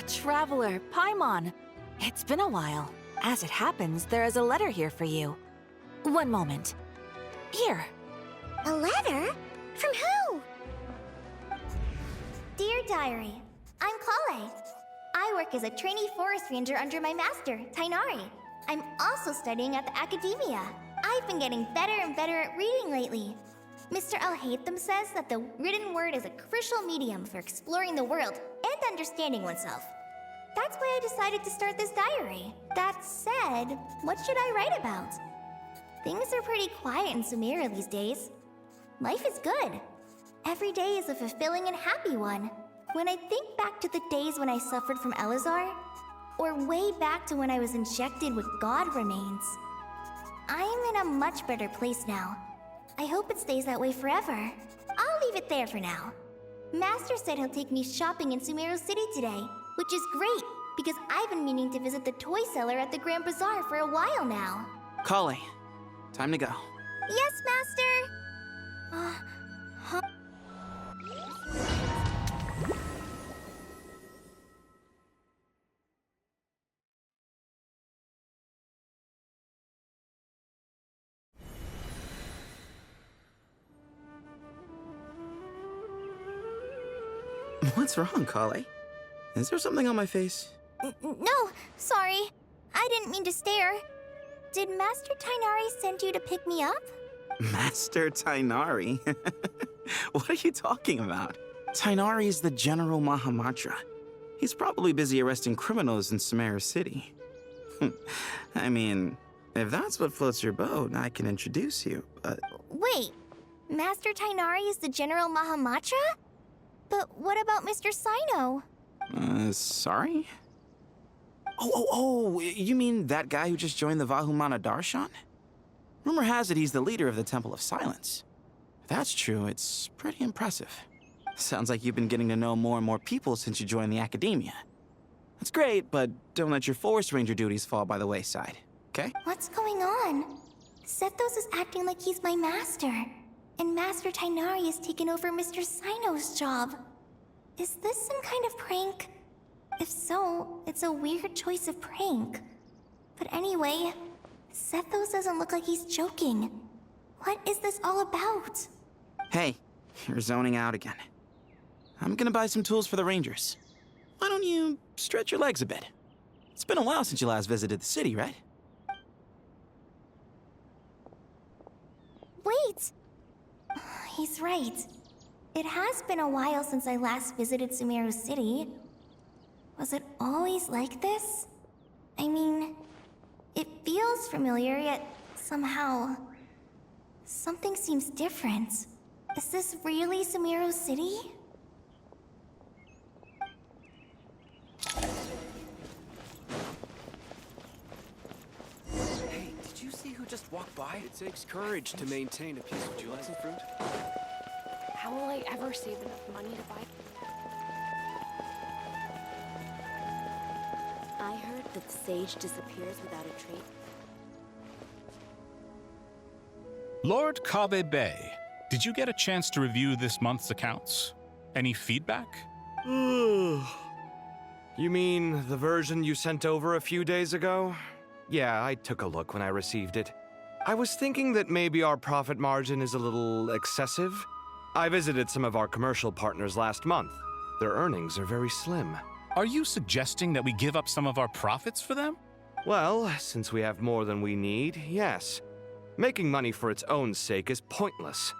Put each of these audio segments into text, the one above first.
Traveler, Paimon. It's been a while. As it happens, there is a letter here for you. One moment. Here. A letter? From who? Dear Diary, I'm Kale. I work as a trainee forest ranger under my master, Tainari. I'm also studying at the academia. I've been getting better and better at reading lately. Mr. Al-Haytham says that the written word is a crucial medium for exploring the world and understanding oneself. That's why I decided to start this diary. That said, what should I write about? Things are pretty quiet in Sumeru these days. Life is good. Every day is a fulfilling and happy one. When I think back to the days when I suffered from Elazar, or way back to when I was injected with God remains, I am in a much better place now. I hope it stays that way forever. I'll leave it there for now. Master said he'll take me shopping in Sumeru City today, which is great, because I've been meaning to visit the toy seller at the Grand Bazaar for a while now. Kale, time to go. Yes, Master! Huh? What's wrong, Kale? Is there something on my face? No, sorry. I didn't mean to stare. Did Master Tainari send you to pick me up? Master Tainari? What are you talking about? Tainari is the General Mahamatra. He's probably busy arresting criminals in Sumeru City. I mean, if that's what floats your boat, I can introduce you, but... Wait, Master Tainari is the General Mahamatra? But what about Mr. Sino? Sorry? Oh, you mean that guy who just joined the Vahumana Darshan? Rumor has it he's the leader of the Temple of Silence. If that's true, it's pretty impressive. Sounds like you've been getting to know more and more people since you joined the academia. That's great, but don't let your forest ranger duties fall by the wayside, okay? What's going on? Sethos is acting like he's my master, and Master Tainari has taken over Mr. Sino's job. Is this some kind of prank? If so, it's a weird choice of prank. But anyway, Sethos doesn't look like he's joking. What is this all about? Hey, you're zoning out again. I'm gonna buy some tools for the rangers. Why don't you stretch your legs a bit? It's been a while since you last visited the city, right? Wait! He's right. It has been a while since I last visited Sumeru City. Was it always like this? I mean, it feels familiar, yet somehow... something seems different. Is this really Sumeru City? Hey, did you see who just walked by? It takes courage to maintain a peace. Would you like some fruit? How will I ever save enough money to buy? I heard that the sage disappears without a trace. Lord Kabe Bay, did you get a chance to review this month's accounts? Any feedback? You mean the version you sent over a few days ago? Yeah, I took a look when I received it. I was thinking that maybe our profit margin is a little excessive. I visited some of our commercial partners last month. Their earnings are very slim. Are you suggesting that we give up some of our profits for them? Well, since we have more than we need, yes. Making money for its own sake is pointless.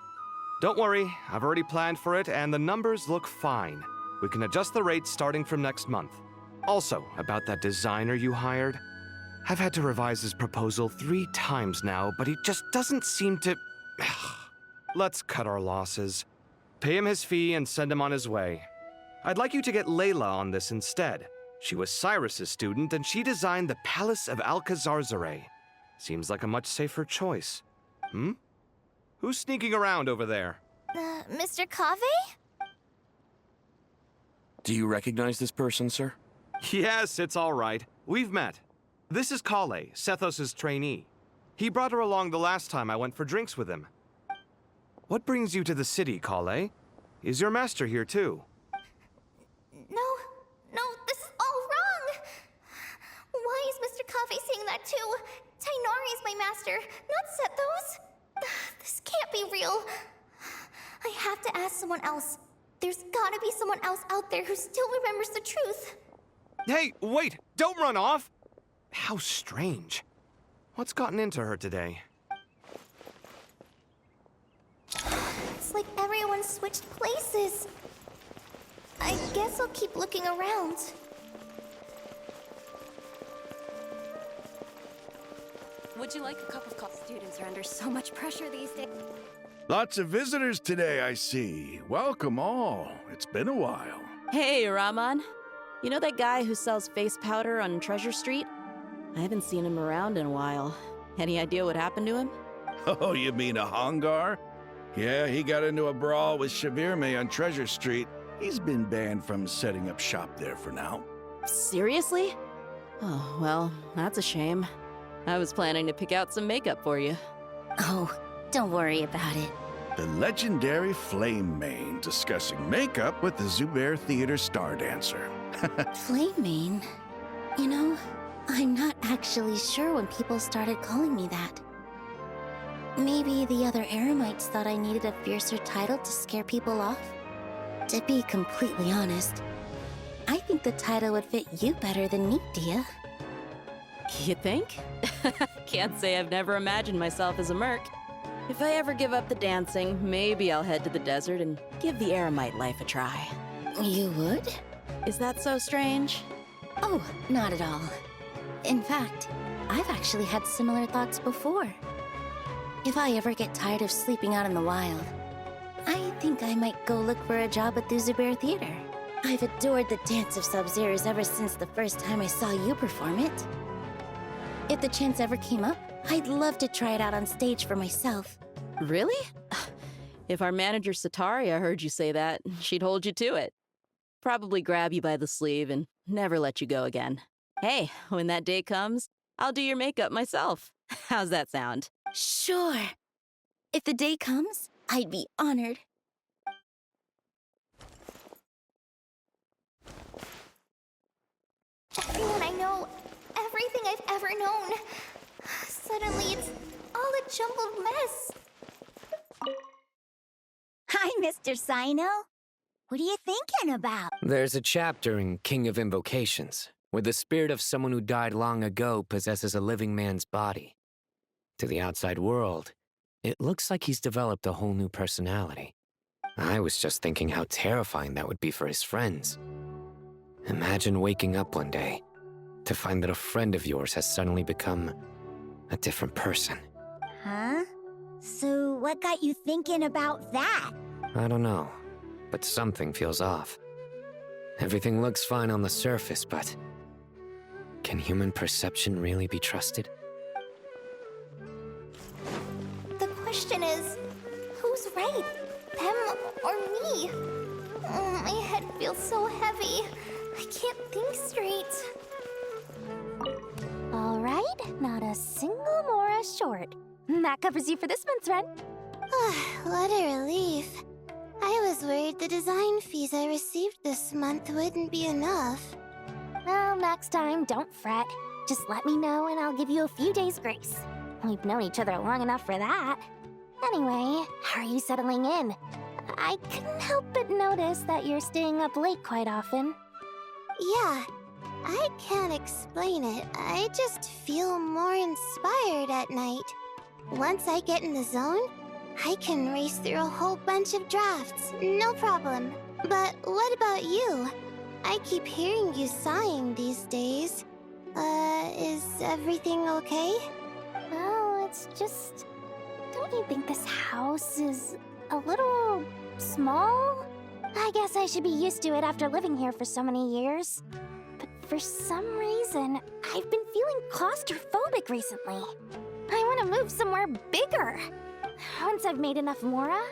Don't worry, I've already planned for it and the numbers look fine. We can adjust the rates starting from next month. Also, about that designer you hired, I've had to revise his proposal 3 times now, but he just doesn't seem to... Let's cut our losses. Pay him his fee and send him on his way. I'd like you to get Layla on this instead. She was Cyrus's student and she designed the Palace of Alcazarzare. Seems like a much safer choice. Who's sneaking around over there? Mr. Kave? Do you recognize this person, sir? Yes, it's all right. We've met. This is Kale, Sethos' trainee. He brought her along the last time I went for drinks with him. What brings you to the city, Kale? Is your master here too? No, this is all someone else. There's gotta be someone else out there who still remembers the truth. Hey, wait! Don't run off! How strange. What's gotten into her today? It's like everyone switched places. I guess I'll keep looking around. Would you like a cup of coffee? Students are under so much pressure these days. Lots of visitors today, I see. Welcome all. It's been a while. Hey, Rahman. You know that guy who sells face powder on Treasure Street? I haven't seen him around in a while. Any idea what happened to him? Oh, you mean a Hongar? Yeah, he got into a brawl with Shavirme on Treasure Street. He's been banned from setting up shop there for now. Seriously? Oh, well, that's a shame. I was planning to pick out some makeup for you. Oh, don't worry about it. The legendary Flame Mane discussing makeup with the Zubair Theater star dancer. Flame Mane? You know, I'm not actually sure when people started calling me that. Maybe the other Eremites thought I needed a fiercer title to scare people off? To be completely honest, I think the title would fit you better than me, Dia. You think? Can't say I've never imagined myself as a merc. If I ever give up the dancing, maybe I'll head to the desert and give the Eremite life a try. You would? Is that so strange? Oh, not at all. In fact, I've actually had similar thoughts before. If I ever get tired of sleeping out in the wild, I think I might go look for a job at the Zubair Theater. I've adored the dance of Sub-Zeros ever since the first time I saw you perform it. If the chance ever came up, I'd love to try it out on stage for myself. Really? If our manager Sataria heard you say that, she'd hold you to it. Probably grab you by the sleeve and never let you go again. Hey, when that day comes, I'll do your makeup myself. How's that sound? Sure. If the day comes, I'd be honored. Everyone I know, everything I've ever known. Suddenly it's all a jumbled mess. Hi, Mr. Sino. What are you thinking about? There's a chapter in King of Invocations where the spirit of someone who died long ago possesses a living man's body. To the outside world, it looks like he's developed a whole new personality. I was just thinking how terrifying that would be for his friends. Imagine waking up one day to find that a friend of yours has suddenly become a different person. Huh? So what got you thinking about that? I don't know, but something feels off. Everything looks fine on the surface, but can human perception really be trusted? The question is, who's right? Them or me? Oh, my head feels so heavy. I can't think straight. All right, not a single Mora short. That covers you for this month's rent. What a relief. I was worried the design fees I received this month wouldn't be enough. Well, next time, don't fret. Just let me know and I'll give you a few days' grace. We've known each other long enough for that. Anyway, how are you settling in? I couldn't help but notice that you're staying up late quite often. Yeah, I can't explain it. I just feel more inspired at night. Once I get in the zone, I can race through a whole bunch of drafts, no problem. But what about you? I keep hearing you sighing these days. Is everything okay? Well, it's just... Don't you think this house is a little small? I guess I should be used to it after living here for so many years. But for some reason, I've been feeling claustrophobic recently. I want to move somewhere bigger. Once I've made enough Mora,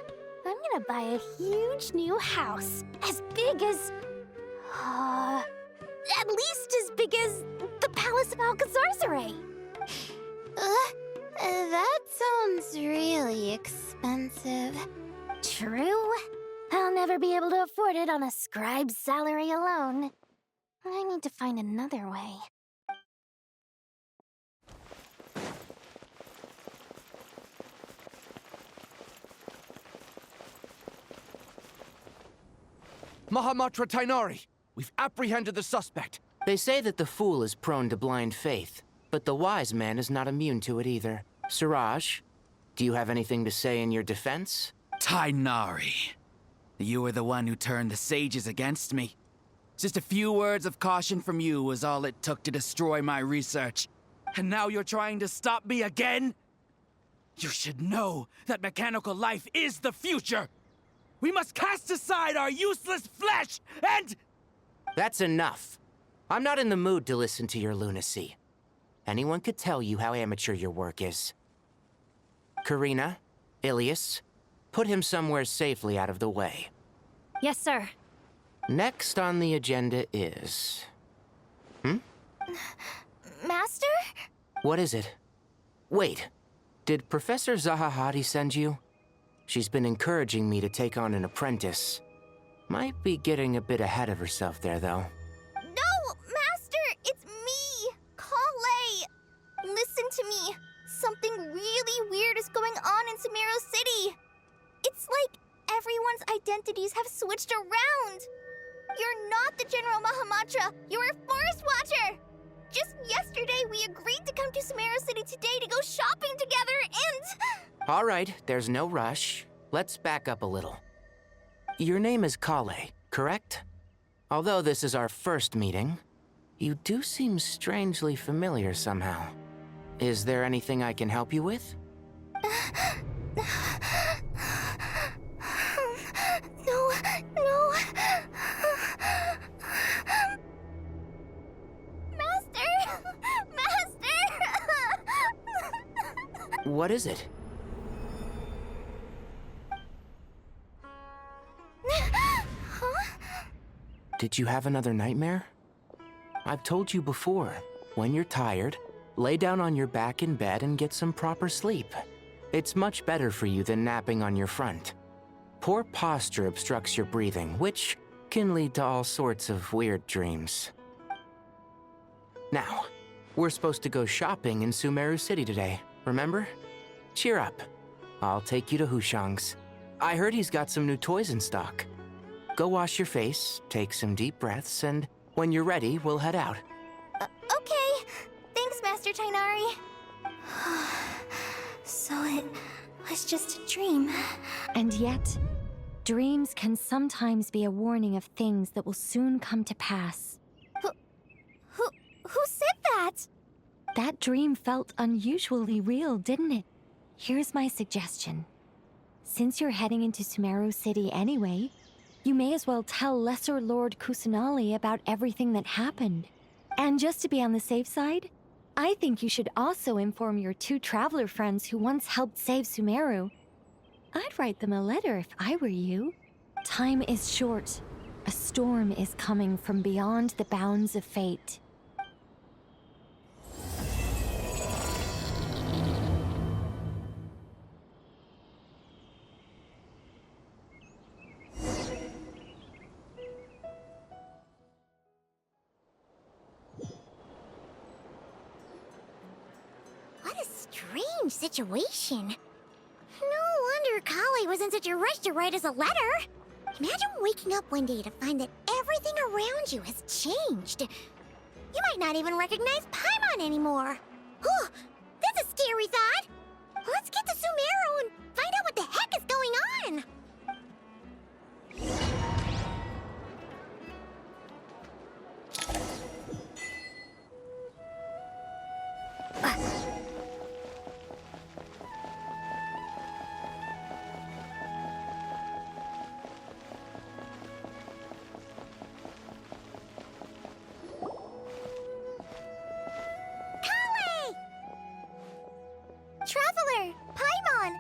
I'm gonna buy a huge new house. As big as... at least as big as the Palace of Alcazarzaray. That sounds really expensive. True. I'll never be able to afford it on a scribe's salary alone. I need to find another way. Mahamatra Tainari! We've apprehended the suspect. They say that the fool is prone to blind faith, but the wise man is not immune to it either. Siraj, do you have anything to say in your defense? Tainari, you were the one who turned the sages against me. Just a few words of caution from you was all it took to destroy my research. And now you're trying to stop me again? You should know that mechanical life is the future! We must cast aside our useless flesh and... That's enough. I'm not in the mood to listen to your lunacy. Anyone could tell you how amateur your work is. Karina, Ilias, put him somewhere safely out of the way. Yes, sir. Next on the agenda is... Master? What is it? Wait, did Professor Zahahati send you? She's been encouraging me to take on an apprentice. Might be getting a bit ahead of herself there, though. No, Master! It's me! Kale! Listen to me. Something really weird is going on in Sumeru City. It's like everyone's identities have switched around. You're not the General Mahamatra. You're a Forest Watcher. Just yesterday, we agreed to come to Sumeru City today to go shopping together and... All right, there's no rush. Let's back up a little. Your name is Kale, correct? Although this is our first meeting, you do seem strangely familiar somehow. Is there anything I can help you with? No. Master! What is it? Huh? Did you have another nightmare? I've told you before, when you're tired, lay down on your back in bed and get some proper sleep. It's much better for you than napping on your front. Poor posture obstructs your breathing, which can lead to all sorts of weird dreams. Now, we're supposed to go shopping in Sumeru City today, remember? Cheer up. I'll take you to Hushang's. I heard he's got some new toys in stock. Go wash your face, take some deep breaths, and when you're ready, we'll head out. Okay. Thanks, Master Tainari. So it was just a dream. And yet, dreams can sometimes be a warning of things that will soon come to pass. Who said that? That dream felt unusually real, didn't it? Here's my suggestion. Since you're heading into Sumeru City anyway, you may as well tell Lesser Lord Kusanali about everything that happened. And just to be on the safe side, I think you should also inform your 2 traveler friends who once helped save Sumeru. I'd write them a letter if I were you. Time is short. A storm is coming from beyond the bounds of fate. Strange situation. No wonder Kale was in such a rush to write us a letter. Imagine waking up one day to find that everything around you has changed. You might not even recognize Paimon anymore. Oh, that's a scary thought. Let's get to Sumeru and find out what the heck is going on. Traveler! Paimon!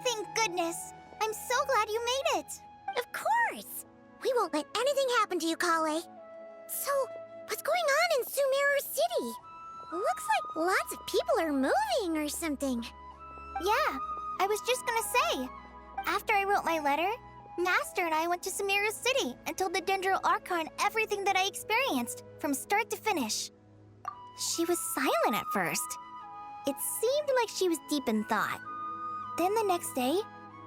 Thank goodness. I'm so glad you made it. Of course. We won't let anything happen to you, Kale. So, what's going on in Sumeru City? Looks like lots of people are moving or something. Yeah, I was just gonna say. After I wrote my letter, Master and I went to Sumeru City and told the Dendro Archon everything that I experienced, from start to finish. She was silent at first. It seemed like she was deep in thought. Then the next day,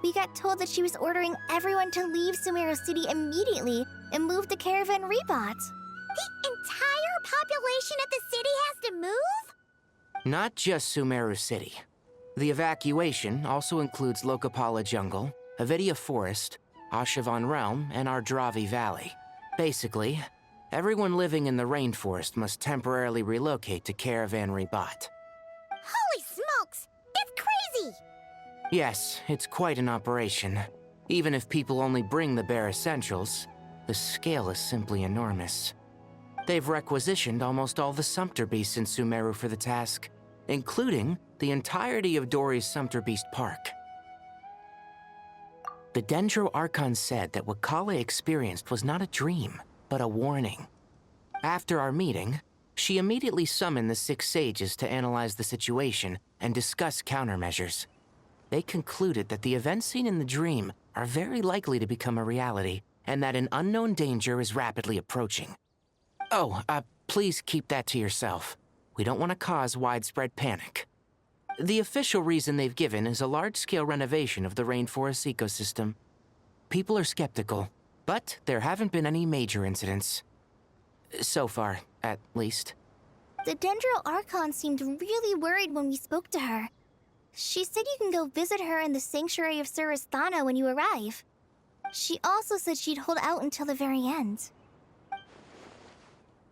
we got told that she was ordering everyone to leave Sumeru City immediately and move to Caravan Rebot. The entire population of the city has to move? Not just Sumeru City. The evacuation also includes Lokapala Jungle, Avidia Forest, Ashavan Realm, and Ardravi Valley. Basically, everyone living in the rainforest must temporarily relocate to Caravan Rebot. Holy smokes! That's crazy! Yes, it's quite an operation. Even if people only bring the bare essentials, the scale is simply enormous. They've requisitioned almost all the Sumpter Beasts in Sumeru for the task, including the entirety of Dori's Sumpter Beast Park. The Dendro Archon said that what Kale experienced was not a dream, but a warning. After our meeting, she immediately summoned the 6 sages to analyze the situation and discuss countermeasures. They concluded that the events seen in the dream are very likely to become a reality, and that an unknown danger is rapidly approaching. Oh, please keep that to yourself. We don't want to cause widespread panic. The official reason they've given is a large-scale renovation of the rainforest ecosystem. People are skeptical, but there haven't been any major incidents. So far, at least. The Dendro Archon seemed really worried when we spoke to her. She said you can go visit her in the Sanctuary of Surasthana when you arrive. She also said she'd hold out until the very end.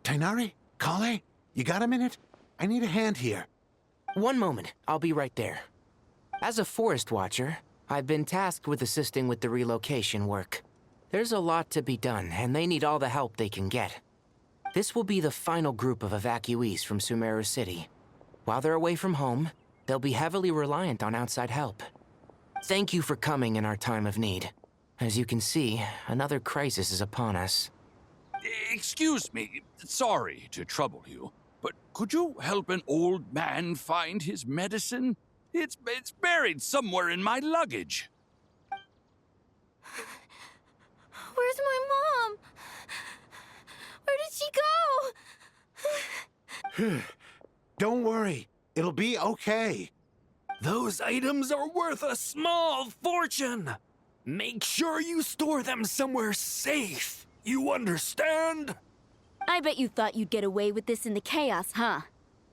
Tighnari? Kale? You got a minute? I need a hand here. One moment, I'll be right there. As a forest watcher, I've been tasked with assisting with the relocation work. There's a lot to be done, and they need all the help they can get. This will be the final group of evacuees from Sumeru City. While they're away from home, they'll be heavily reliant on outside help. Thank you for coming in our time of need. As you can see, another crisis is upon us. Excuse me, sorry to trouble you, but could you help an old man find his medicine? It's buried somewhere in my luggage. Where's my mom? Where did she go? Don't worry. It'll be okay. Those items are worth a small fortune. Make sure you store them somewhere safe. You understand? I bet you thought you'd get away with this in the chaos, huh?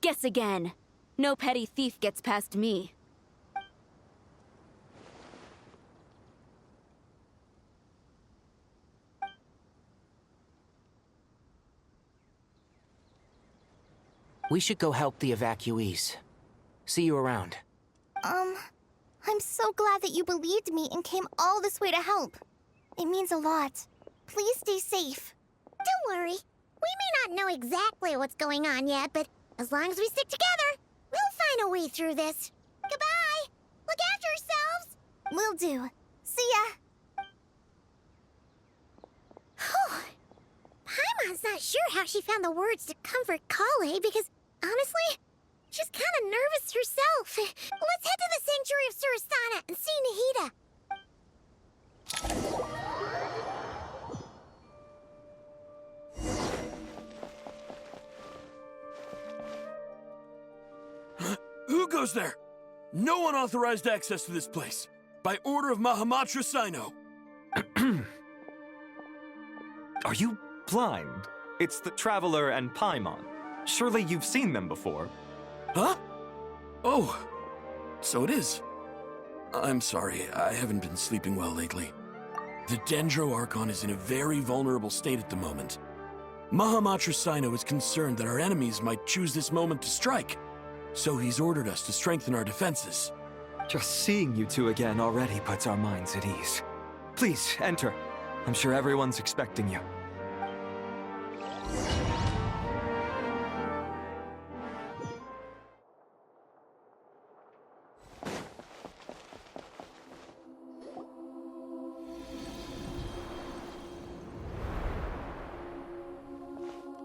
Guess again. No petty thief gets past me. We should go help the evacuees. See you around. I'm so glad that you believed me and came all this way to help. It means a lot. Please stay safe. Don't worry. We may not know exactly what's going on yet, but as long as we stick together, we'll find a way through this. Goodbye! Look after yourselves! Will do. See ya! Paimon's not sure how she found the words to comfort Kale because, honestly, she's kind of nervous herself. Let's head to the Sanctuary of Surasthana and see Nahida. Who goes there? No unauthorized access to this place. By order of Mahamatra Sino. Are you blind? It's the Traveler and Paimon. Surely you've seen them before. Huh? Oh, so it is. I'm sorry, I haven't been sleeping well lately. The Dendro Archon is in a very vulnerable state at the moment. Mahamatra Sino is concerned that our enemies might choose this moment to strike, so he's ordered us to strengthen our defenses. Just seeing you two again already puts our minds at ease. Please, enter. I'm sure everyone's expecting you.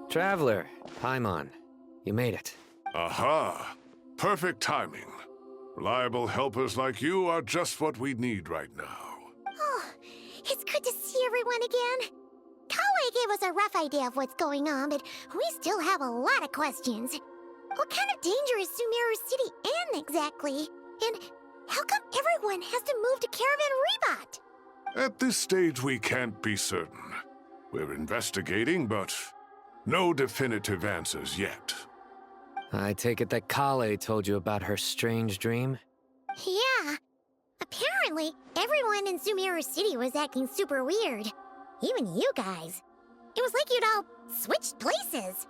Traveler, Paimon, you made it. Aha! Perfect timing. Reliable helpers like you are just what we need right now. Oh, it's good to see everyone again. Kale gave us a rough idea of what's going on, but we still have a lot of questions. What kind of danger is Sumeru City in exactly? And how come everyone has to move to Caravan Rebot? At this stage, we can't be certain. We're investigating, but no definitive answers yet. I take it that Kale told you about her strange dream? Yeah. Apparently, everyone in Sumeru City was acting super weird. Even you guys. It was like you'd all switched places.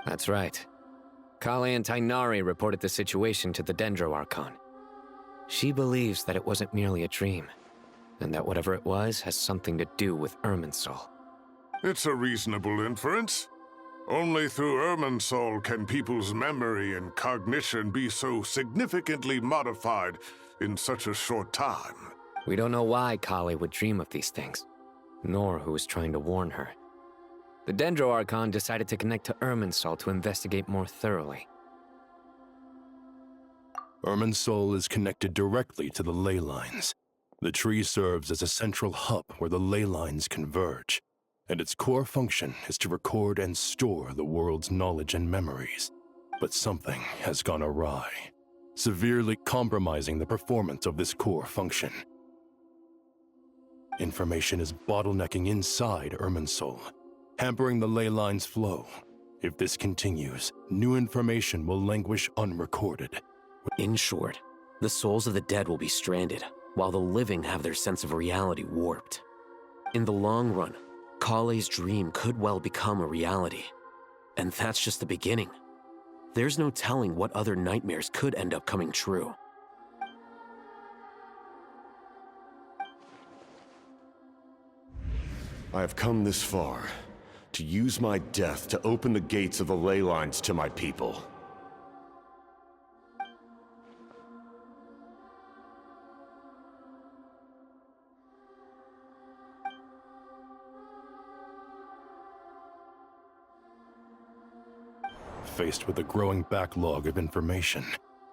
That's right. Kale and Tainari reported the situation to the Dendro Archon. She believes that it wasn't merely a dream, and that whatever it was has something to do with Irminsul. It's a reasonable inference. Only through Irminsul can people's memory and cognition be so significantly modified in such a short time. We don't know why Kale would dream of these things, nor who was trying to warn her. The Dendro Archon decided to connect to Irminsul to investigate more thoroughly. Irminsul is connected directly to the ley lines. The tree serves as a central hub where the ley lines converge, and its core function is to record and store the world's knowledge and memories. But something has gone awry, severely compromising the performance of this core function. Information is bottlenecking inside Irminsul, hampering the ley line's flow. If this continues, new information will languish unrecorded. In short, the souls of the dead will be stranded, while the living have their sense of reality warped. In the long run, Kale's dream could well become a reality. And that's just the beginning. There's no telling what other nightmares could end up coming true. I have come this far, to use my death to open the gates of the ley lines to my people. Faced with a growing backlog of information,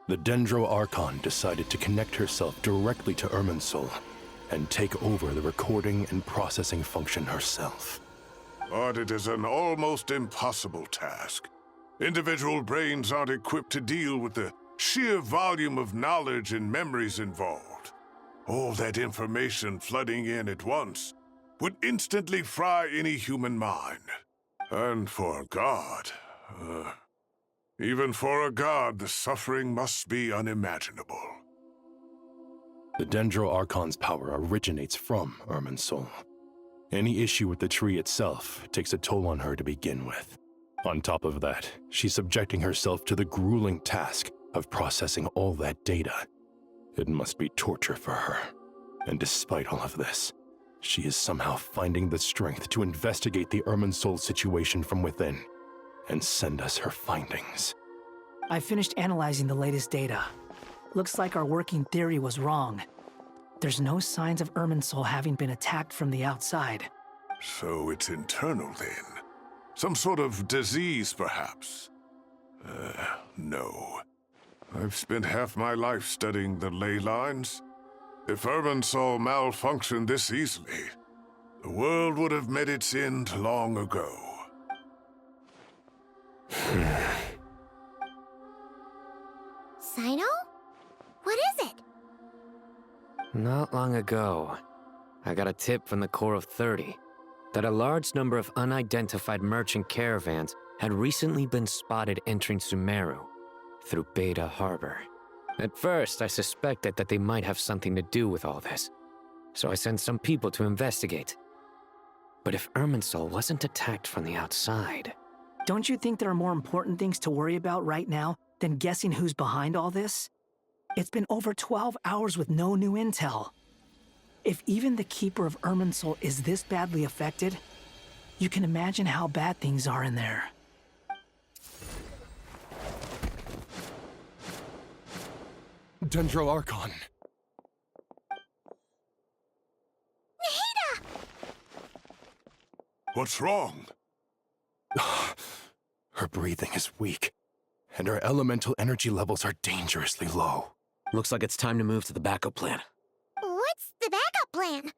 the Dendro Archon decided to connect herself directly to Irminsul and take over the recording and processing function herself. But it is an almost impossible task. Individual brains aren't equipped to deal with the sheer volume of knowledge and memories involved. All that information flooding in at once would instantly fry any human mind. And for a god, even for a god, the suffering must be unimaginable. The Dendro Archon's power originates from Irminsul. Any issue with the tree itself takes a toll on her to begin with. On top of that, she's subjecting herself to the grueling task of processing all that data. It must be torture for her. And despite all of this, she is somehow finding the strength to investigate the Irminsul situation from within and send us her findings. I finished analyzing the latest data. Looks like our working theory was wrong. There's no signs of Irminsul having been attacked from the outside. So it's internal then? Some sort of disease, perhaps? No. I've spent half my life studying the ley lines. If Irminsul malfunctioned this easily, the world would have met its end long ago. Sino? What is it? Not long ago, I got a tip from the Corps of 30 that a large number of unidentified merchant caravans had recently been spotted entering Sumeru through Beta Harbor. At first, I suspected that they might have something to do with all this, so I sent some people to investigate. But if Irminsul wasn't attacked from the outside... Don't you think there are more important things to worry about right now than guessing who's behind all this? It's been over 12 hours with no new intel. If even the Keeper of Irminsul is this badly affected, you can imagine how bad things are in there. Dendro Archon. Nahida! What's wrong? Her breathing is weak, and her elemental energy levels are dangerously low. Looks like it's time to move to the backup plan. What's the backup plan?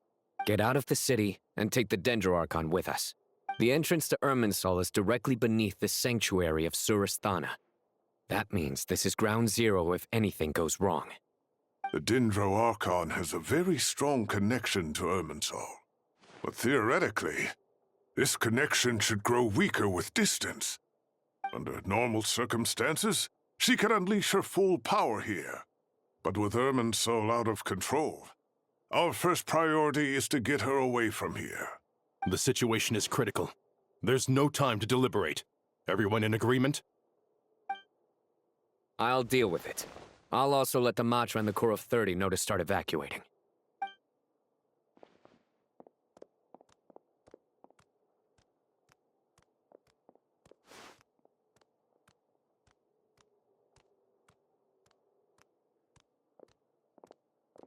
Get out of the city and take the Dendro Archon with us. The entrance to Irminsul is directly beneath the sanctuary of Surasthana. That means this is ground zero if anything goes wrong. The Dendro Archon has a very strong connection to Irminsul. But theoretically, This connection should grow weaker with distance. Under normal circumstances, she could unleash her full power here. But with Irminsul out of control, our first priority is to get her away from here. The situation is critical. There's no time to deliberate. Everyone in agreement? I'll deal with it. I'll also let the Matra and the Core of 30 know to start evacuating.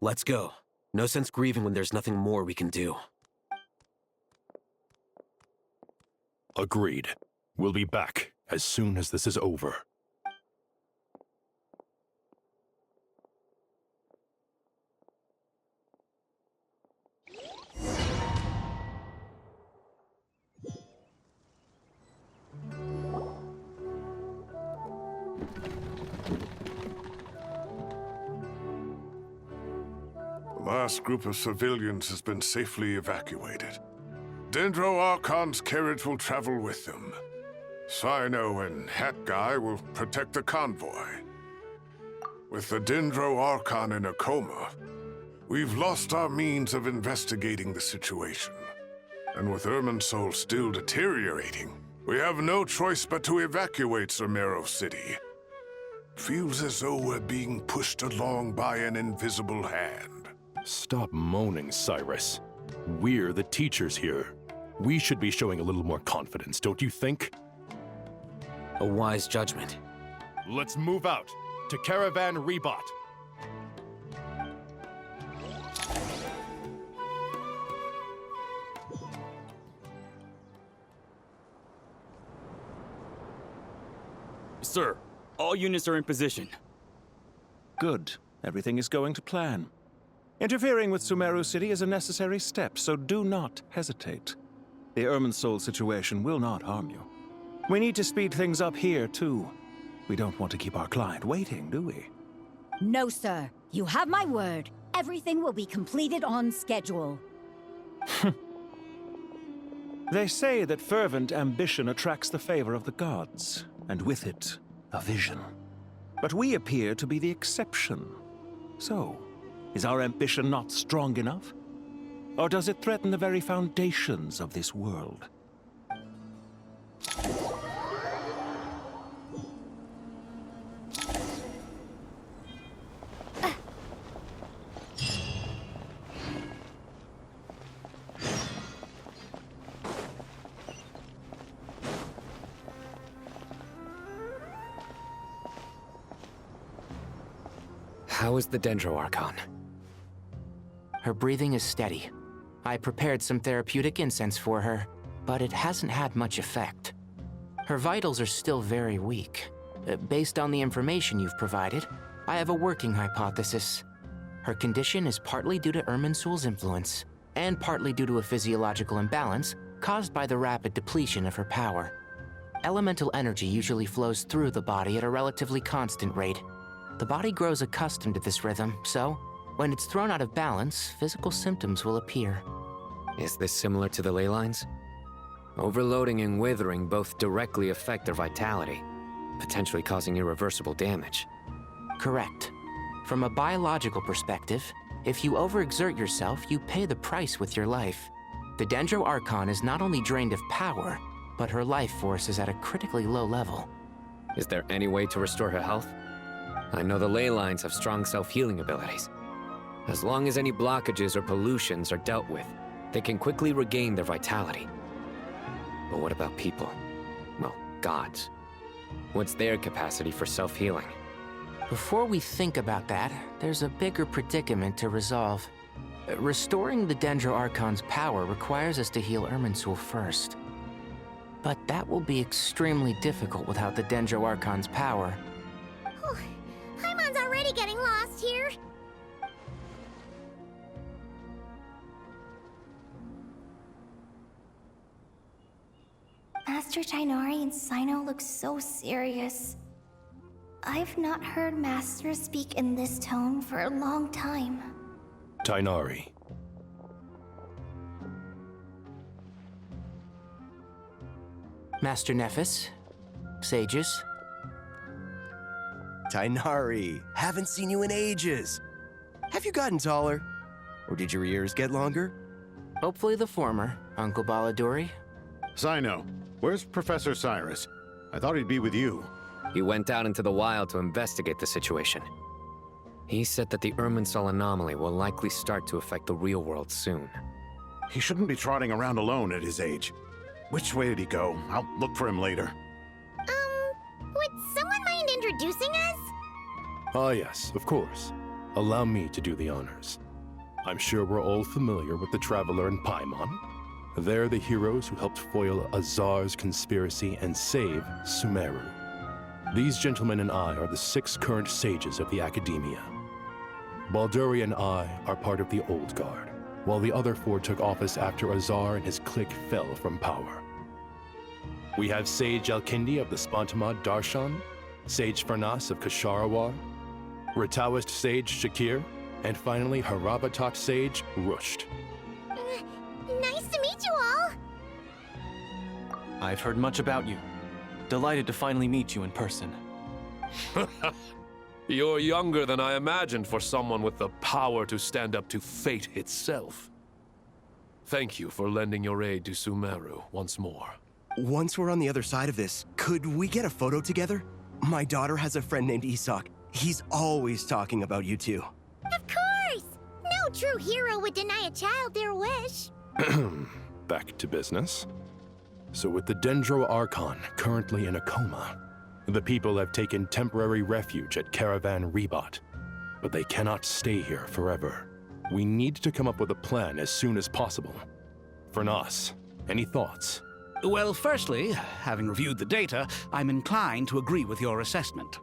Let's go. No sense grieving when there's nothing more we can do. Agreed. We'll be back as soon as this is over. The last group of civilians has been safely evacuated. Dendro Archon's carriage will travel with them. Sino and Hat Guy will protect the convoy. With the Dendro Archon in a coma, we've lost our means of investigating the situation. And with Irminsul still deteriorating, we have no choice but to evacuate Sumeru City. Feels as though we're being pushed along by an invisible hand. Stop moaning, Cyrus. We're the teachers here. We should be showing a little more confidence, don't you think? A wise judgment. Let's move out to Caravan Rebot. Sir, all units are in position. Good. Everything is going to plan. Interfering with Sumeru City is a necessary step, so do not hesitate. The Irminsul situation will not harm you. We need to speed things up here, too. We don't want to keep our client waiting, do we? No, sir. You have my word. Everything will be completed on schedule. They say that fervent ambition attracts the favor of the gods, and with it, a vision. But we appear to be the exception. So, is our ambition not strong enough? Or does it threaten the very foundations of this world? How is the Dendro Archon? Her breathing is steady. I prepared some therapeutic incense for her, but it hasn't had much effect. Her vitals are still very weak. Based on the information you've provided, I have a working hypothesis. Her condition is partly due to Irminsul's influence, and partly due to a physiological imbalance caused by the rapid depletion of her power. Elemental energy usually flows through the body at a relatively constant rate. The body grows accustomed to this rhythm, so when it's thrown out of balance, physical symptoms will appear. Is this similar to the ley lines? Overloading and withering both directly affect their vitality, potentially causing irreversible damage. Correct. From a biological perspective, if you overexert yourself, you pay the price with your life. The Dendro Archon is not only drained of power, but her life force is at a critically low level. Is there any way to restore her health? I know the ley lines have strong self-healing abilities. As long as any blockages or pollutions are dealt with, they can quickly regain their vitality. But what about people? Well, gods. What's their capacity for self-healing? Before we think about that, there's a bigger predicament to resolve. Restoring the Dendro Archon's power requires us to heal Irminsul first. But that will be extremely difficult without the Dendro Archon's power. Paimon's already getting lost here. Master Tighnari and Sino look so serious. I've not heard Master speak in this tone for a long time. Tighnari. Master Nephis, sages. Tainari, haven't seen you in ages. Have you gotten taller? Or did your ears get longer? Hopefully the former, Uncle Baladuri. Sino, where's Professor Cyrus? I thought he'd be with you. He went out into the wild to investigate the situation. He said that the Irminsul anomaly will likely start to affect the real world soon. He shouldn't be trotting around alone at his age. Which way did he go? I'll look for him later. Would someone mind introducing us? Ah yes, of course. Allow me to do the honors. I'm sure we're all familiar with the Traveler and Paimon. They're the heroes who helped foil Azar's conspiracy and save Sumeru. These gentlemen and I are the 6 current sages of the Academia. Balduri and I are part of the Old Guard, while the other 4 took office after Azar and his clique fell from power. We have Sage Alkindi of the Spontamad Darshan, Sage Farnas of Kasharawar, Rataoist Sage Shakir, and finally Harabatot Sage Rusht. Nice to meet you all! I've heard much about you. Delighted to finally meet you in person. You're younger than I imagined for someone with the power to stand up to fate itself. Thank you for lending your aid to Sumeru once more. Once we're on the other side of this, could we get a photo together? My daughter has a friend named Isak. He's always talking about you two. Of course! No true hero would deny a child their wish. Back to business. So with the Dendro Archon currently in a coma, the people have taken temporary refuge at Caravan Rebot. But they cannot stay here forever. We need to come up with a plan as soon as possible. Farnas, any thoughts? Well, firstly, having reviewed the data, I'm inclined to agree with your assessment.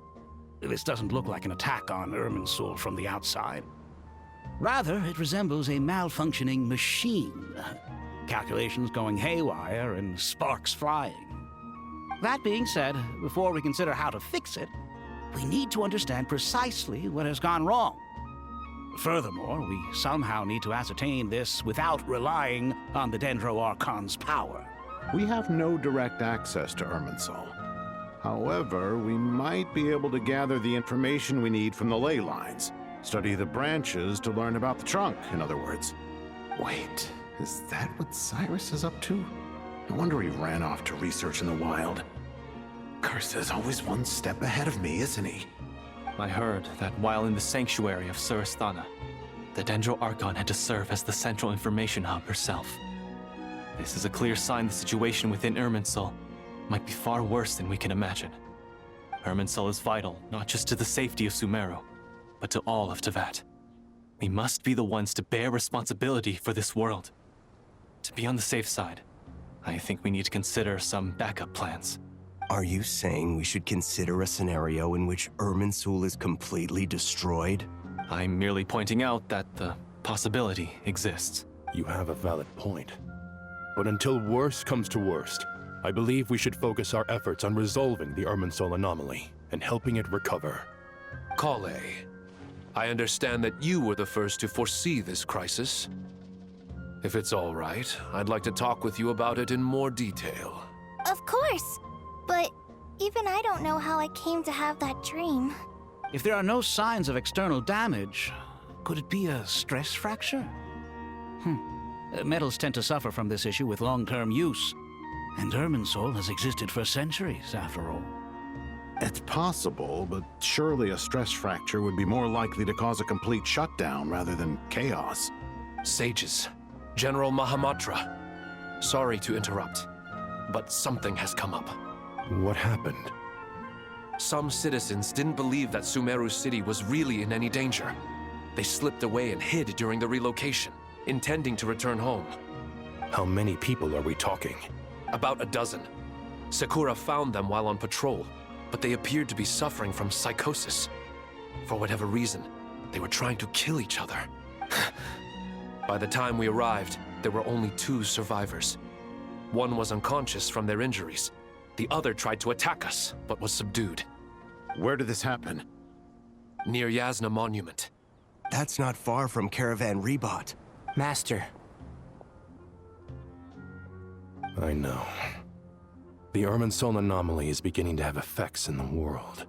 This doesn't look like an attack on Irminsul from the outside. Rather, it resembles a malfunctioning machine. Calculations going haywire and sparks flying. That being said, before we consider how to fix it, we need to understand precisely what has gone wrong. Furthermore, we somehow need to ascertain this without relying on the Dendro Archon's power. We have no direct access to Irminsul. However, we might be able to gather the information we need from the ley lines. Study the branches to learn about the trunk, in other words. Wait, is that what Cyrus is up to? No wonder he ran off to research in the wild. Curse always one step ahead of me, isn't he? I heard that while in the sanctuary of Surasthana, the Dendro Archon had to serve as the central information hub herself. This is a clear sign the situation within Irminsul might be far worse than we can imagine. Irminsul is vital, not just to the safety of Sumeru, but to all of Teyvat. We must be the ones to bear responsibility for this world. To be on the safe side, I think we need to consider some backup plans. Are you saying we should consider a scenario in which Irminsul is completely destroyed? I'm merely pointing out that the possibility exists. You have a valid point. But until worst comes to worst, I believe we should focus our efforts on resolving the Irminsul anomaly and helping it recover. Kale, I understand that you were the first to foresee this crisis. If it's all right, I'd like to talk with you about it in more detail. Of course. But even I don't know how I came to have that dream. If there are no signs of external damage, could it be a stress fracture? Metals tend to suffer from this issue with long-term use. And Irminsul has existed for centuries, after all. It's possible, but surely a stress fracture would be more likely to cause a complete shutdown rather than chaos. Sages, General Mahamatra, sorry to interrupt, but something has come up. What happened? Some citizens didn't believe that Sumeru City was really in any danger. They slipped away and hid during the relocation, intending to return home. How many people are we talking? About a dozen. Sakura found them while on patrol, but they appeared to be suffering from psychosis. For whatever reason, they were trying to kill each other. By the time we arrived, there were only 2 survivors. One was unconscious from their injuries. The other tried to attack us, but was subdued. Where did this happen? Near Yasna Monument. That's not far from Caravan Rebot. Master. I know. The Irminsul anomaly is beginning to have effects in the world.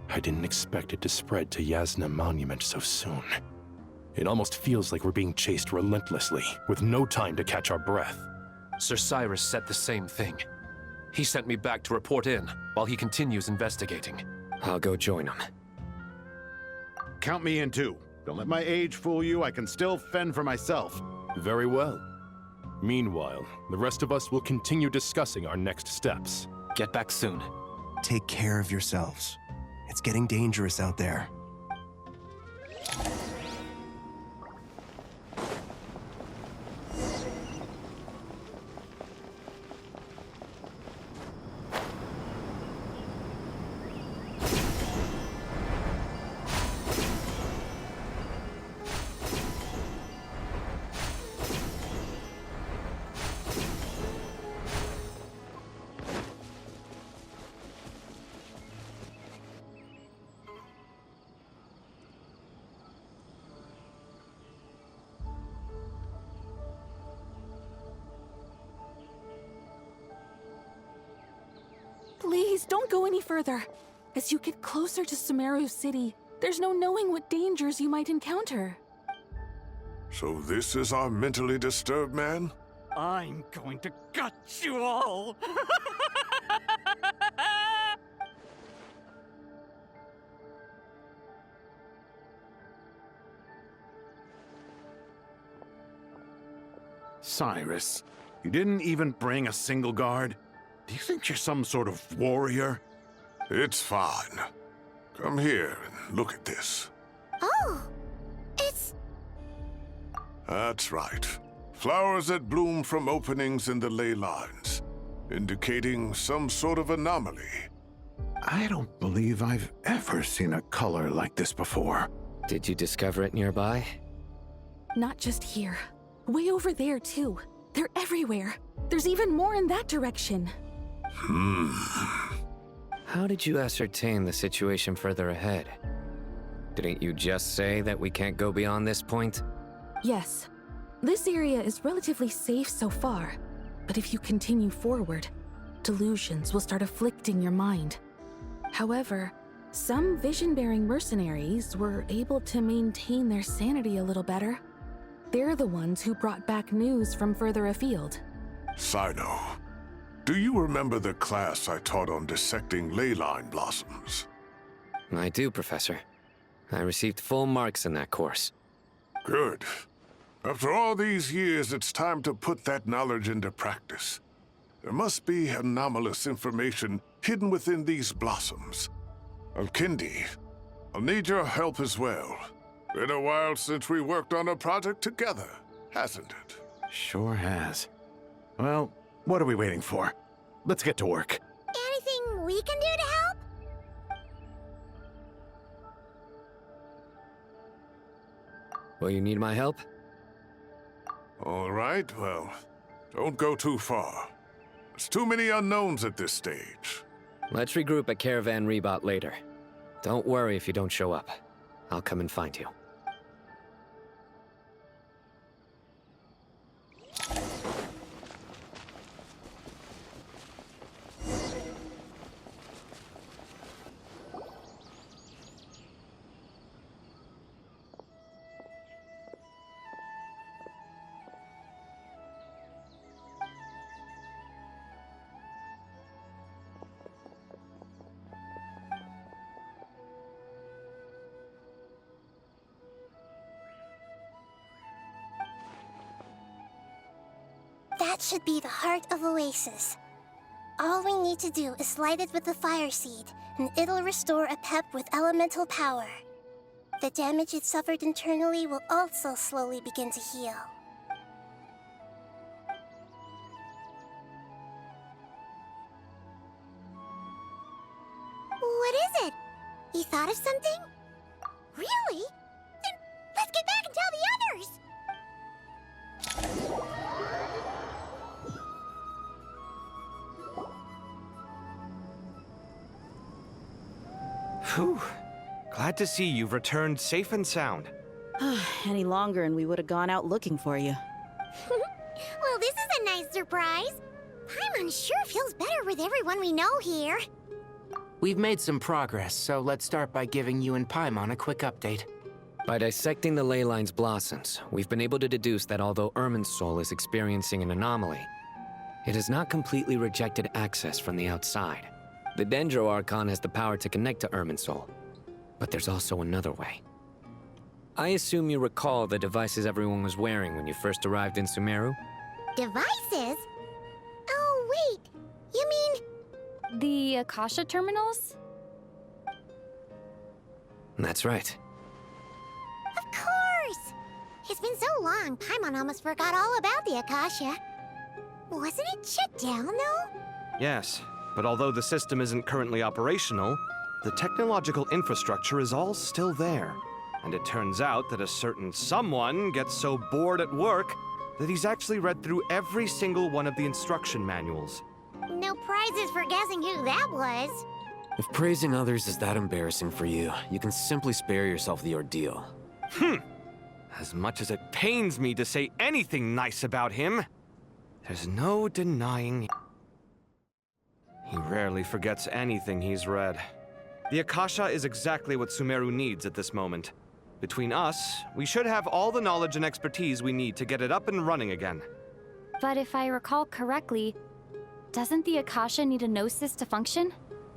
I didn't expect it to spread to Yasna Monument so soon. It almost feels like we're being chased relentlessly, with no time to catch our breath. Sir Cyrus said the same thing. He sent me back to report in, while he continues investigating. I'll go join him. Count me in too. Don't let my age fool you, I can still fend for myself. Very well. Meanwhile, the rest of us will continue discussing our next steps. Get back soon. Take care of yourselves. It's getting dangerous out there. Please, don't go any further. As you get closer to Sumeru City, there's no knowing what dangers you might encounter. So this is our mentally disturbed man? I'm going to gut you all! Cyrus, you didn't even bring a single guard? Do you think you're some sort of warrior? It's fine. Come here and look at this. Oh, it's... That's right. Flowers that bloom from openings in the ley lines, indicating some sort of anomaly. I don't believe I've ever seen a color like this before. Did you discover it nearby? Not just here. Way over there, too. They're everywhere. There's even more in that direction. How did you ascertain the situation further ahead? Didn't you just say that we can't go beyond this point? Yes. This area is relatively safe so far, but if you continue forward, delusions will start afflicting your mind. However, some vision-bearing mercenaries were able to maintain their sanity a little better. They're the ones who brought back news from further afield. Sino, do you remember the class I taught on dissecting ley line blossoms? I do, Professor. I received full marks in that course. Good. After all these years, it's time to put that knowledge into practice. There must be anomalous information hidden within these blossoms. Alkindi, I'll need your help as well. Been a while since we worked on a project together, hasn't it? Sure has. Well, what are we waiting for? Let's get to work. Anything we can do to help? Will you need my help? All right, well, don't go too far. There's too many unknowns at this stage. Let's regroup at Caravan Rebot later. Don't worry if you don't show up. I'll come and find you. That should be the heart of Oasis. All we need to do is light it with the fire seed, and it'll restore a pep with elemental power. The damage it suffered internally will also slowly begin to heal. What is it? You thought of something? Really? Then let's get back and tell the others! Whew. Glad to see you've returned safe and sound. Any longer and we would have gone out looking for you. Well, this is a nice surprise. Paimon sure feels better with everyone we know here. We've made some progress, so let's start by giving you and Paimon a quick update. By dissecting the ley line's blossoms, we've been able to deduce that although Irminsul is experiencing an anomaly, it has not completely rejected access from the outside. The Dendro Archon has the power to connect to Irminsul, but there's also another way. I assume you recall the devices everyone was wearing when you first arrived in Sumeru? Devices? Oh, wait. You mean... The Akasha terminals? That's right. Of course! It's been so long, Paimon almost forgot all about the Akasha. Wasn't it shut down, though? Yes, but although the system isn't currently operational, the technological infrastructure is all still there. And it turns out that a certain someone gets so bored at work that he's actually read through every single one of the instruction manuals. No prizes for guessing who that was. If praising others is that embarrassing for you, you can simply spare yourself the ordeal. As much as it pains me to say anything nice about him, there's no denying he rarely forgets anything he's read. The Akasha is exactly what Sumeru needs at this moment. Between us, we should have all the knowledge and expertise we need to get it up and running again. But if I recall correctly, doesn't the Akasha need a Gnosis to function?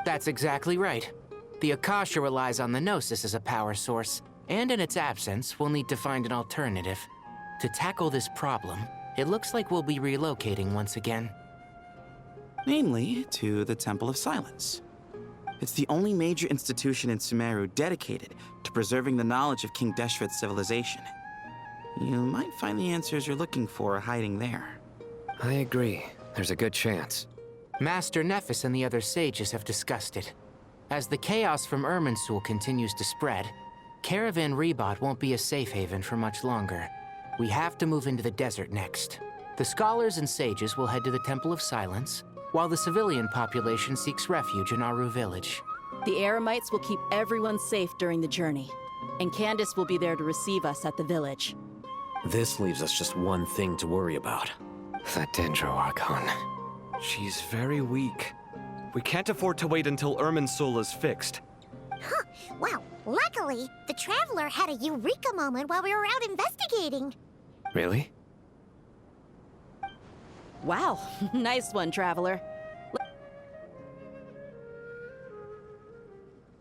That's exactly right. The Akasha relies on the Gnosis as a power source, and in its absence, we'll need to find an alternative. To tackle this problem, it looks like we'll be relocating once again. Namely, to the Temple of Silence. It's the only major institution in Sumeru dedicated to preserving the knowledge of King Deshret's civilization. You might find the answers you're looking for hiding there. I agree. There's a good chance. Master Nephis and the other sages have discussed it. As the chaos from Irminsul continues to spread, Caravan Rebot won't be a safe haven for much longer. We have to move into the desert next. The scholars and sages will head to the Temple of Silence, while the civilian population seeks refuge in Aru Village. The Eremites will keep everyone safe during the journey, and Candace will be there to receive us at the village. This leaves us just one thing to worry about. That Dendro Archon. She's very weak. We can't afford to wait until Irminsul is fixed. Huh. Well, luckily, the Traveler had a eureka moment while we were out investigating. Really? Wow, nice one, Traveler.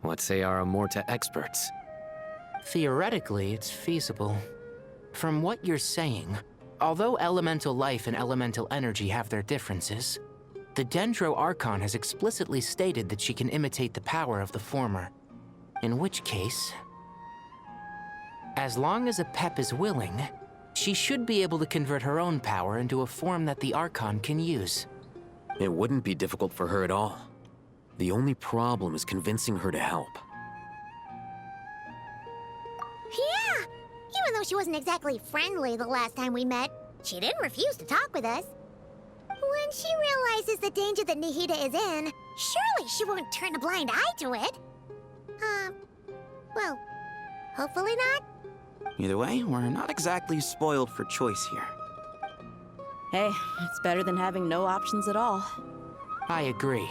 What say our Amorta experts? Theoretically, it's feasible. From what you're saying, although elemental life and elemental energy have their differences, the Dendro Archon has explicitly stated that she can imitate the power of the former. In which case, as long as Apep is willing, she should be able to convert her own power into a form that the Archon can use. It wouldn't be difficult for her at all. The only problem is convincing her to help. Yeah! Even though she wasn't exactly friendly the last time we met, she didn't refuse to talk with us. When she realizes the danger that Nahida is in, surely she won't turn a blind eye to it. Well, hopefully not. Either way, we're not exactly spoiled for choice here. Hey, it's better than having no options at all. I agree.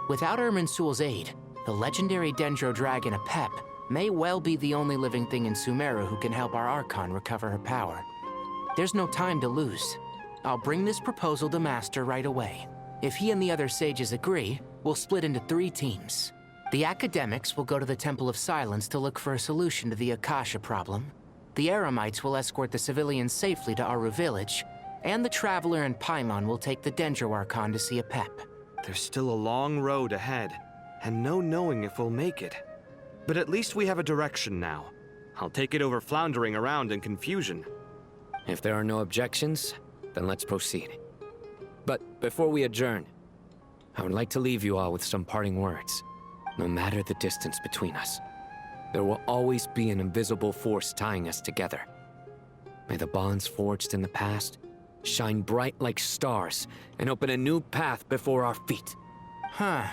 Without Irminsul's aid, the legendary Dendro Dragon Apep may well be the only living thing in Sumeru who can help our Archon recover her power. There's no time to lose. I'll bring this proposal to Master right away. If he and the other sages agree, we'll split into 3 teams. The academics will go to the Temple of Silence to look for a solution to the Akasha problem. The Eremites will escort the civilians safely to Aru Village, and the Traveler and Paimon will take the Dendro Archon to see Apep. There's still a long road ahead, and no knowing if we'll make it. But at least we have a direction now. I'll take it over floundering around in confusion. If there are no objections, then let's proceed. But before we adjourn, I would like to leave you all with some parting words. No matter the distance between us, there will always be an invisible force tying us together. May the bonds forged in the past shine bright like stars and open a new path before our feet. Huh.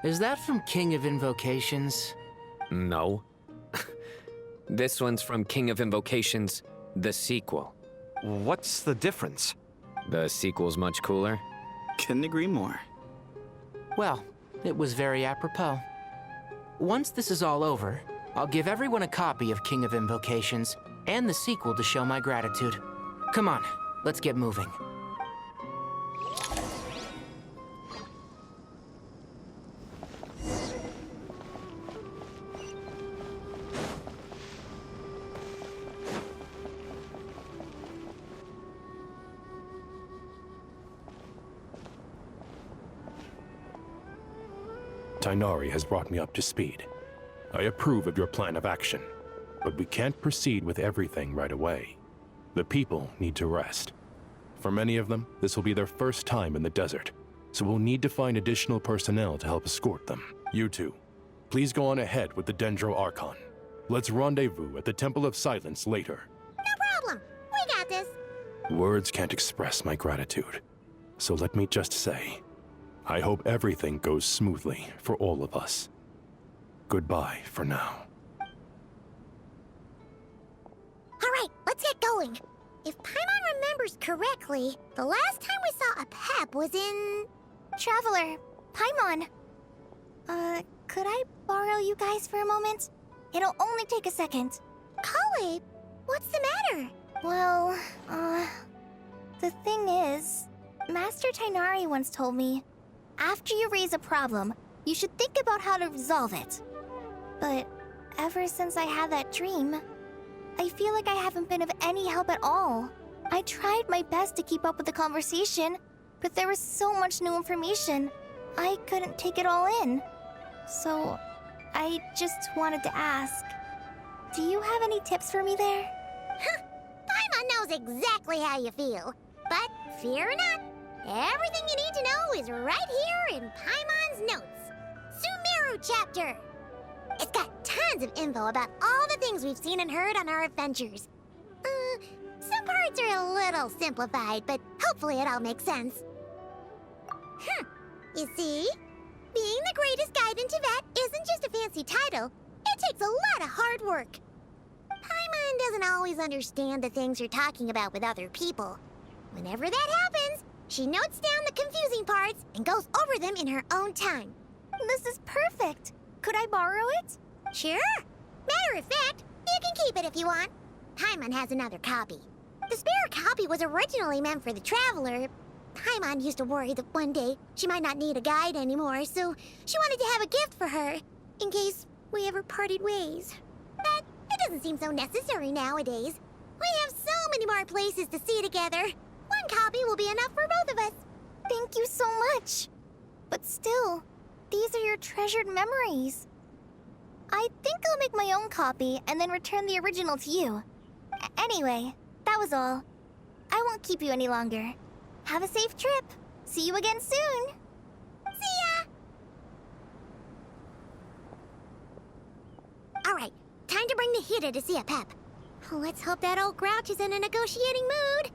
Is that from King of Invocations? No. This one's from King of Invocations, the sequel. What's the difference? The sequel's much cooler. Couldn't agree more. Well, it was very apropos. Once this is all over, I'll give everyone a copy of King of Invocations and the sequel to show my gratitude. Come on, let's get moving. Tighnari has brought me up to speed. I approve of your plan of action, but we can't proceed with everything right away. The people need to rest. For many of them, this will be their first time in the desert, so we'll need to find additional personnel to help escort them. You two, please go on ahead with the Dendro Archon. Let's rendezvous at the Temple of Silence later. No problem. We got this. Words can't express my gratitude, so let me just say, I hope everything goes smoothly for all of us. Goodbye for now. All right, let's get going. If Paimon remembers correctly, the last time we saw a Pep was in... Traveler, Paimon. Could I borrow you guys for a moment? It'll only take a second. Kale, what's the matter? Well, the thing is, Master Tighnari once told me, after you raise a problem, you should think about how to resolve it. But ever since I had that dream, I feel like I haven't been of any help at all. I tried my best to keep up with the conversation, but there was so much new information, I couldn't take it all in. So, I just wanted to ask, do you have any tips for me there? Huh, Paimon knows exactly how you feel. But fear not, everything you need to know is right here in Paimon's notes. Sumeru chapter! It's got tons of info about all the things we've seen and heard on our adventures. Some parts are a little simplified, but hopefully it all makes sense. You see? Being the greatest guide in Tibet isn't just a fancy title. It takes a lot of hard work. Paimon doesn't always understand the things you're talking about with other people. Whenever that happens, she notes down the confusing parts and goes over them in her own time. This is perfect. Could I borrow it? Sure. Matter of fact, you can keep it if you want. Paimon has another copy. The spare copy was originally meant for the Traveler. Paimon used to worry that one day she might not need a guide anymore, so she wanted to have a gift for her, in case we ever parted ways. But it doesn't seem so necessary nowadays. We have so many more places to see together. One copy will be enough for both of us. Thank you so much. But still, these are your treasured memories. I think I'll make my own copy and then return the original to you. Anyway, that was all. I won't keep you any longer. Have a safe trip. See you again soon. See ya! Alright, time to bring the Hida to see a Pep. Let's hope that old grouch is in a negotiating mood.